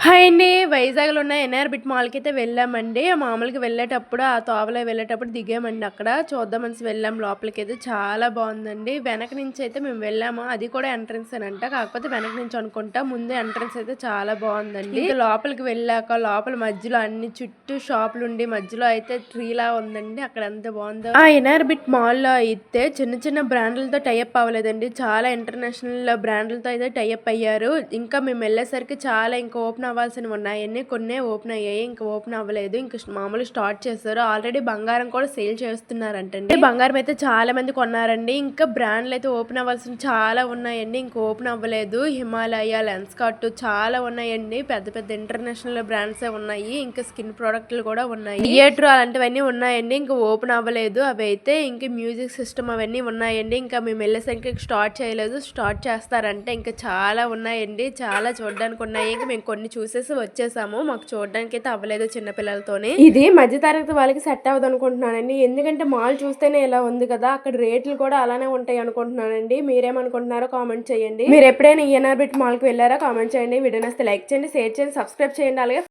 Hi అండి. వైజాగ్‌లో ఉన్న ఎన్ఆర్‌బిట్ మాల్‌కైతే వెళ్ళామండి. మామూలుగా వెళ్ళేటప్పుడు ఆ తోవలో వెళ్ళేటప్పుడు దిగామండి అక్కడ. చూద్దామనేసి వెళ్ళాం లోపలికైతే. చాలా బావుందండి. వెనక నుంచయితే మేము వెళ్ళాము. అది కూడా ఎంట్రన్సేనంట. కాకపోతే వెనక నుంచి అనుకుంటా. ముందే ఎంట్రన్స్ అయితే చాలా బావుందండి. ఇంకా లోపలికి వెళ్ళాక లోపల మధ్యలో అన్ని చుట్టూ షాపులుండి మధ్యలో అయితే ట్రీలా ఉందండి. అక్కడ ఎంత బావుందో. ఆ ఎన్ఆర్‌బిట్ మాల్‌లో అయితే చిన్న చిన్న బ్రాండ్‌లతో టై అప్ అవ్వలేదండి. చాలా ఇంటర్నేషనల్ బ్రాండ్‌లతో అయితే టై అప్ అయ్యారు. ఇంకా మేము వెళ్ళేసరికి చాలా ఇంకా ఓపెన్ అవ్వాల్సినవి ఉన్నాయన్నీ. కొన్నే ఓపెన్ అయ్యాయి. ఇంకా ఓపెన్ అవ్వలేదు. ఇంకా మామూలు స్టార్ట్ చేశారు. ఆల్రెడీ బంగారం కూడా సేల్ చేస్తున్నారంటండి. బంగారం అయితే చాలా మంది కొన్నారండి. ఇంకా బ్రాండ్లు అయితే ఓపెన్ అవ్వాల్సిన చాలా ఉన్నాయండి. ఇంకా ఓపెన్ అవ్వలేదు. హిమాలయ, లెన్స్కార్ట్ చాలా ఉన్నాయండి. పెద్ద పెద్ద ఇంటర్నేషనల్ బ్రాండ్సే ఉన్నాయి. ఇంకా స్కిన్ ప్రోడక్ట్లు కూడా ఉన్నాయి. థియేటర్ అలాంటివన్నీ ఉన్నాయండి. ఇంకా ఓపెన్ అవ్వలేదు అవి అయితే. ఇంకా మ్యూజిక్ సిస్టమ్ అవన్నీ ఉన్నాయండి. ఇంకా మేము వెళ్ళేసరికి స్టార్ట్ చేయలేదు. స్టార్ట్ చేస్తారంటే ఇంకా చాలా ఉన్నాయండి. చాలా చూడడానికి ఉన్నాయి. ఇంకా మేము కొన్ని చూసేసి వచ్చేసాము. మాకు చూడడానికి అయితే అవ్వలేదు చిన్నపిల్లలతోని. ఇది మధ్య తరగతి వాళ్ళకి సెట్ అవ్వదు అనుకుంటున్నానండి. ఎందుకంటే మాల్ చూస్తేనే ఇలా ఉంది కదా, అక్కడ రేట్లు కూడా అలానే ఉంటాయి అనుకుంటున్నానండి. మీరేమనుకుంటున్నారో కామెంట్ చేయండి. మీరు ఎప్పుడైనా ఈఎన్ఆర్‌బిట్ మాల్కి వెళ్ళారా? కామెంట్ చేయండి. వీడియో నచ్చితే లైక్ చేయండి, షేర్ చేయండి, సబ్స్క్రైబ్ చేయండి. అలాగే